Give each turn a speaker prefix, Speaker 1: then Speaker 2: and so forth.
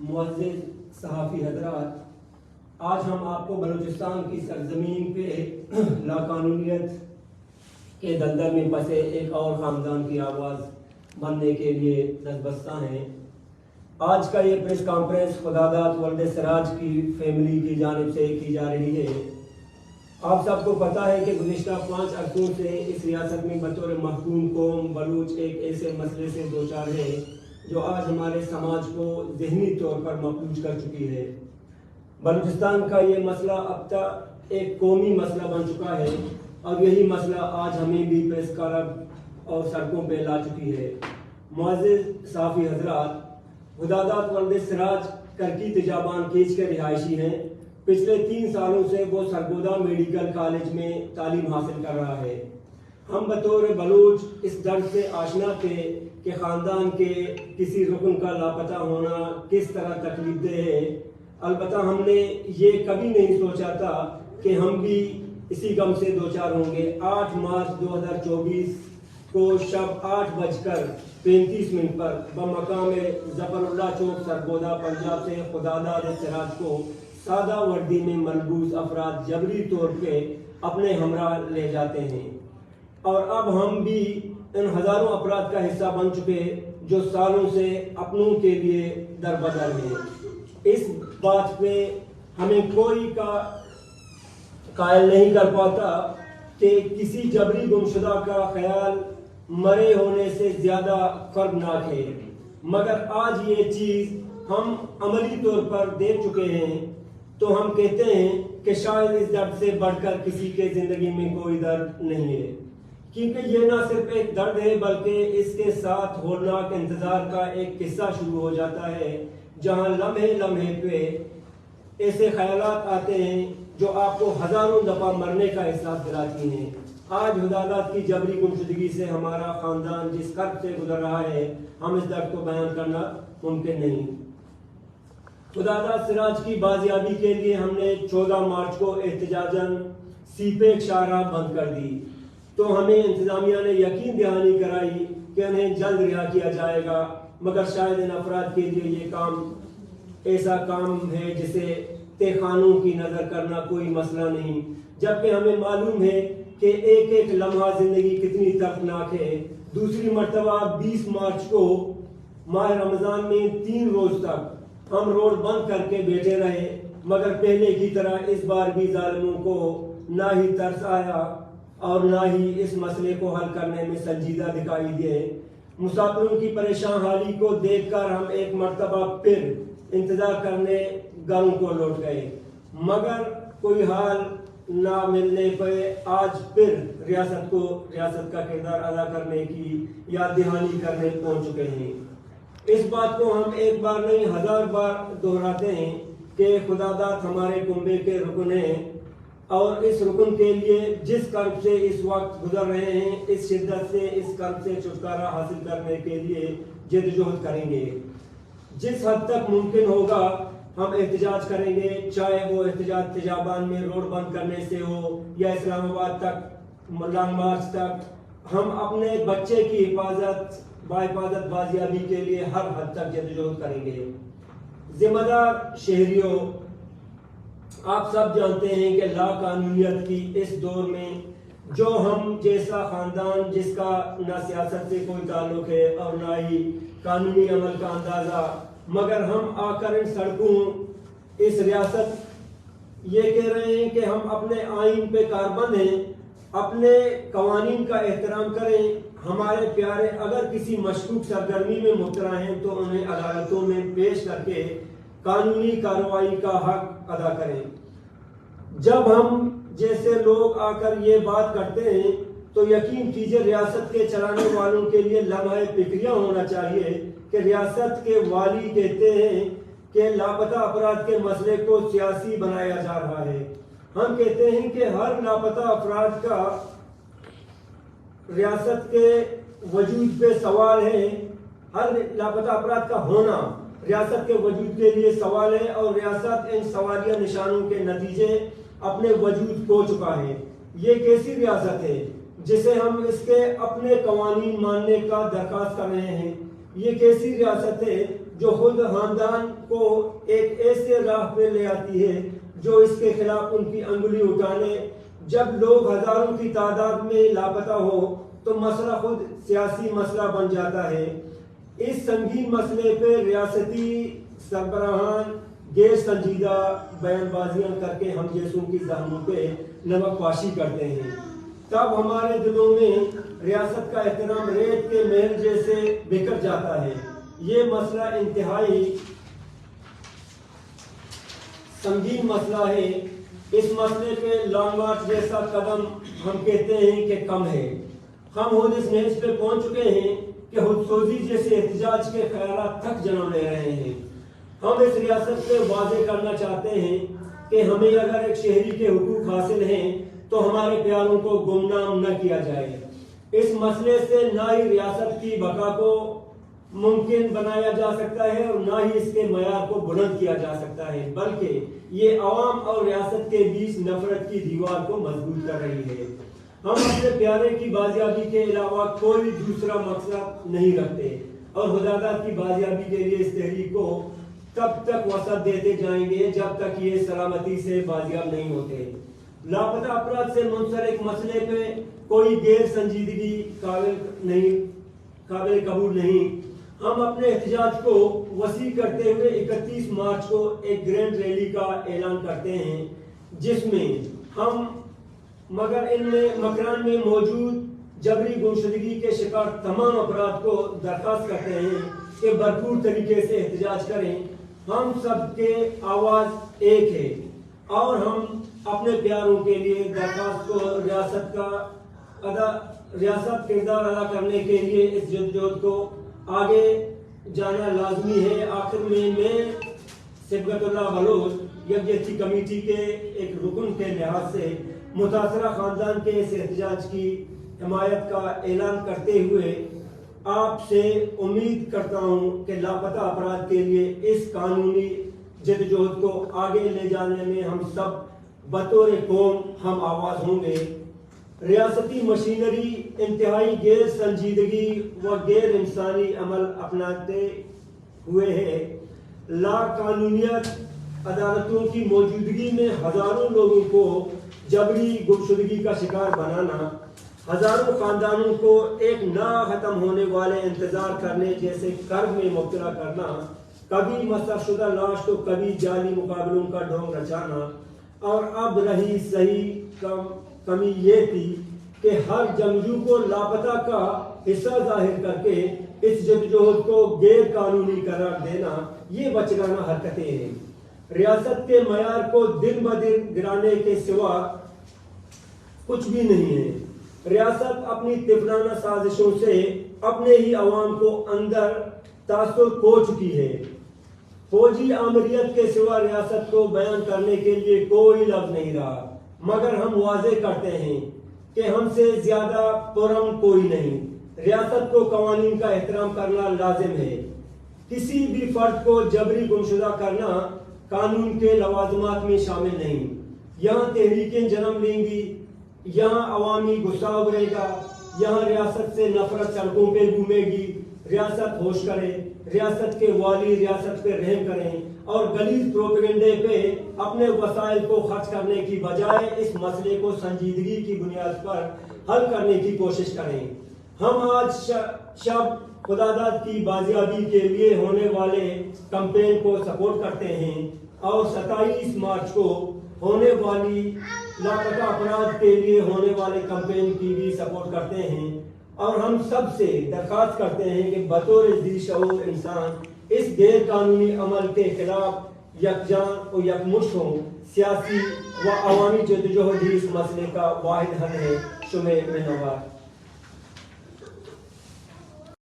Speaker 1: معزز صحافی حضرات، آج ہم آپ کو بلوچستان کی سرزمین پہ لاقانونیت کے دلدل میں پھنسے ایک اور خاندان کی آواز بننے کے لیے دستبستہ ہیں۔ آج کا یہ پریس کانفرنس خداداد ولد سراج کی فیملی کی جانب سے کی جا رہی ہے۔ آپ سب کو پتہ ہے کہ گزشتہ 5 عرصوں سے اس ریاست میں بطور محکوم قوم بلوچ ایک ایسے مسئلے سے دوچار ہے جو آج ہمارے سماج کو ذہنی طور پر مفلوج کر چکی ہے۔ بلوچستان کا یہ مسئلہ اب تک ایک قومی مسئلہ بن چکا ہے اور یہی مسئلہ آج ہمیں بھی پریس کلب اور سڑکوں پہ لا چکی ہے۔ معزز صحافی حضرات، خداداد ولد سراج کرکی تجابان کیچ کے رہائشی ہیں۔ پچھلے 3 سالوں سے وہ سرگودا میڈیکل کالج میں تعلیم حاصل کر رہا ہے۔ ہم بطور بلوچ اس درد سے آشنا تھے کہ خاندان کے کسی رکن کا لاپتہ ہونا کس طرح تکلیف دہ ہے۔ البتہ ہم نے یہ کبھی نہیں سوچا تھا کہ ہم بھی اسی غم سے دوچار ہوں گے۔ 8 مارچ 2024 کو شب 8:35 پر بمقام ظفر اللہ چوک سرگودا پنجاب سے خداداد سراج کو سادہ وردی میں ملبوس افراد جبری طور پہ اپنے ہمراہ لے جاتے ہیں، اور اب ہم بھی ان ہزاروں افراد کا حصہ بن چکے جو سالوں سے اپنوں کے لیے دربدر ہیں۔ اس بات پہ ہمیں کوئی کا قائل نہیں کر پاتا کہ کسی جبری گمشدہ کا خیال مرے ہونے سے زیادہ خوفناک ہے، مگر آج یہ چیز ہم عملی طور پر دیکھ چکے ہیں تو ہم کہتے ہیں کہ شاید اس درد سے بڑھ کر کسی کے زندگی میں کوئی درد نہیں ہے، کیونکہ یہ نہ صرف ایک درد ہے بلکہ اس کے ساتھ ہولناک انتظار کا ایک قصہ شروع ہو جاتا ہے، جہاں لمحے لمحے پہ ایسے خیالات آتے ہیں جو آپ کو ہزاروں دفعہ مرنے کا احساس دلاتی ہیں۔ آج خداداد کی جبری گمشدگی سے ہمارا خاندان جس کرب سے گزر رہا ہے، ہم اس درد کو بیان کرنا ممکن نہیں۔ خداداد سراج کی بازیابی کے لیے ہم نے 14 مارچ کو احتجاجاً سی پیک شاہراہ بند کر دی، تو ہمیں انتظامیہ نے یقین دہانی کرائی کہ انہیں جلد رہا کیا جائے گا، مگر شاید ان افراد کے لیے یہ کام ایسا کام ہے جسے تہ خانوں کی نظر کرنا کوئی مسئلہ نہیں، جبکہ ہمیں معلوم ہے کہ ایک ایک لمحہ زندگی کتنی دردناک ہے۔ دوسری مرتبہ 20 مارچ کو ماہ رمضان میں 3 روز تک ہم روڈ بند کر کے بیٹھے رہے، مگر پہلے کی طرح اس بار بھی ظالموں کو نہ ہی ترس آیا اور نہ ہی اس مسئلے کو حل کرنے میں سنجیدہ دکھائی دے۔ مسافروں کی پریشان حالی کو دیکھ کر ہم ایک مرتبہ پھر انتظار کرنے گھروں کو لوٹ گئے، مگر کوئی حال نہ ملنے پہ آج پھر ریاست کا کردار ادا کرنے کی یاد دہانی کرنے پہنچ چکے ہیں۔ اس بات کو ہم ایک بار نہیں 1000 بار دہراتے ہیں کہ خداداد ہمارے کنبے کے رکن ہیں، اور اس رکن کے لیے جس کرب سے اس وقت گزر رہے ہیں، اس شدت سے اس کرب سے چھٹکارا حاصل کرنے کے لیے جدوجہد کریں گے۔ جس حد تک ممکن ہوگا ہم احتجاج کریں گے، چاہے وہ احتجاج تجابان میں روڈ بند کرنے سے ہو یا اسلام آباد تک لانگ مارچ تک۔ ہم اپنے بچے کی حفاظت بازیابی کے لیے ہر حد تک جدوجہد کریں گے۔ ذمہ دار شہریوں، آپ سب جانتے ہیں کہ لا قانونیت کی اس دور میں جو ہم جیسا خاندان جس کا نہ سیاست سے کوئی تعلق ہے اور نہ ہی قانونی عمل کا اندازہ، مگر ہم آ کر ان سڑکوں اس ریاست یہ کہہ رہے ہیں کہ ہم اپنے آئین پہ کاربند ہیں، اپنے قوانین کا احترام کریں، ہمارے پیارے اگر کسی مشکوک سرگرمی میں مبتلا ہیں تو انہیں عدالتوں میں پیش کر کے قانونی کارروائی کا حق ادا کریں۔ جب ہم جیسے لوگ آ کر یہ بات کرتے ہیں تو یقین کیجئے ریاست کے چلانے والوں کے لیے لمحہ فکریہ ہونا چاہیے کہ ریاست کے والی کہتے ہیں کہ لاپتہ افراد کے مسئلے کو سیاسی بنایا جا رہا ہے۔ ہم کہتے ہیں کہ ہر لاپتہ افراد کا ریاست کے وجود پہ سوال ہے، ہر لاپتہ افراد کا ہونا ریاست کے وجود کے لیے سوال ہے، اور ریاست ان سوالیہ نشانوں کے نتیجے اپنے وجود کھو چکا ہے۔ یہ کیسی ریاست ہے جسے ہم اس کے اپنے قوانین ماننے کا درخواست کر رہے ہیں؟ یہ کیسی ریاست ہے جو خود خاندان کو ایک ایسے راہ پہ لے آتی ہے جو اس کے خلاف ان کی انگلی اٹھانے؟ جب لوگ ہزاروں کی تعداد میں لاپتہ ہو تو مسئلہ خود سیاسی مسئلہ بن جاتا ہے۔ اس سنگین مسئلے پہ ریاستی سربراہان غیر سنجیدہ بیان بازیاں کر کے ہم جیسوں کی ذہنوں پہ نمک پاشی کرتے ہیں، تب ہمارے دلوں میں ریاست کا احترام ریت کے محل جیسے بکھر جاتا ہے۔ یہ مسئلہ انتہائی سنگین مسئلہ ہے۔ اس مسئلے پہ لانگ مارچ جیسا قدم ہم کہتے ہیں کہ کم ہے۔ ہم خود اس نیز پہ پہنچ چکے ہیں کہ خود سوزی جیسے احتجاج کے خیالات تک جنم لے رہے ہیں۔ ہم اس ریاست پہ واضح کرنا چاہتے ہیں کہ ہمیں اگر ایک شہری کے حقوق حاصل ہیں تو ہمارے پیاروں کو گمنام نہ کیا جائے۔ اس مسئلے سے نہ ہی ریاست کی بقا کو ممکن بنایا جا سکتا ہے اور نہ ہی اس کے معیار کو بلند کیا جا سکتا ہے، بلکہ یہ عوام اور ریاست کے بیچ نفرت کی دیوار کو مضبوط کر رہی ہے۔ ہم اپنے پیارے کی بازیابی کے علاوہ کوئی دوسرا مقصد نہیں رکھتے اور خداداد کی بازیابی کے لیے اس تحریک کو تب تک وسعت دیتے جائیں گے جب تک یہ سلامتی سے بازیاب نہیں ہوتے۔ لاپتہ افراد سے منسلک مسئلے پہ کوئی غیر سنجیدگی قابل قبول نہیں۔ ہم اپنے احتجاج کو وسیع کرتے ہوئے 31 مارچ کو ایک گرینڈ ریلی کا اعلان کرتے ہیں، جس میں ہم مکران میں موجود جبری گمشدگی کے شکار تمام افراد کو درخواست کرتے ہیں کہ بھرپور طریقے سے احتجاج کریں۔ ہم سب کے آواز ایک ہے اور ہم اپنے پیاروں کے لیے درخواست کو ریاست کردار ادا کرنے کے لیے اس جدوجہد کو آگے جانا لازمی ہے۔ آخر میں صبغت اللہ بلوچ یکجہتی کمیٹی کے ایک رکن کے لحاظ سے متاثرہ خاندان کے اس احتجاج کی حمایت کا اعلان کرتے ہوئے آپ سے امید کرتا ہوں کہ لاپتہ افراد کے لیے اس قانونی جدوجہد کو آگے لے جانے میں ہم سب بطور قوم ہم آواز ہوں گے۔ ریاستی مشینری انتہائی غیر سنجیدگی و غیر انسانی عمل اپناتے ہوئے ہے۔ لا قانونیت عدالتوں کی موجودگی میں ہزاروں لوگوں کو جبری گمشدگی کا شکار بنانا، ہزاروں خاندانوں کو ایک نہ ختم ہونے والے انتظار کرنے جیسے کرب میں مبتلا کرنا، کبھی مسح شدہ لاش تو کبھی جعلی مقابلوں کا ڈھونگ رچانا، اور اب رہی صحیح کمی یہ تھی کہ ہر جنگجو کو لاپتہ کا حصہ ظاہر کر کے اس جدوجہد کو غیر قانونی قرار دینا یہ بچگانہ حرکتیں ہیں۔ ریاست کے معیار کو دن بدن گرانے کے سوا کچھ بھی نہیں ہے۔ ریاست اپنی طفلانہ سازشوں سے اپنے ہی عوام کو اندر تاثر کھو چکی ہے۔ فوجی آمریت کے سوا ریاست کو بیان کرنے کے لیے کوئی لفظ نہیں رہا، مگر ہم واضح کرتے ہیں کہ ہم سے زیادہ پرامن کوئی نہیں۔ ریاست کو قوانین کا احترام کرنا لازم ہے۔ کسی بھی فرد کو جبری گمشدہ کرنا قانون کے لوازمات میں شامل نہیں۔ یہاں تحریکیں جنم لیں گی، یہاں عوامی غصہ ابھرے گا، یہاں ریاست سے نفرت سڑکوں پہ گھومے گی۔ ریاست ہوش کرے، ریاست کے والی ریاست پہ رحم کریں اور غلیظ پروپیگنڈے پہ اپنے وسائل کو خرچ کرنے کی بجائے اس مسئلے کو سنجیدگی کی بنیاد پر حل کرنے کی کوشش کریں۔ ہم آج شب خداداد کی بازیابی کے لیے ہونے والے کمپین کو سپورٹ کرتے ہیں اور 27 مارچ کو ہونے والی لاپتہ افراد کے لیے ہونے والے کمپین کی بھی سپورٹ کرتے ہیں، اور ہم سب سے درخواست کرتے ہیں کہ بطور ذی شعور انسان اس غیر قانونی عمل کے خلاف یکجان و یکمشت ہوں۔ سیاسی و عوامی جدوجہد ہی اس مسئلے کا واحد حل ہے۔ شمع منوار۔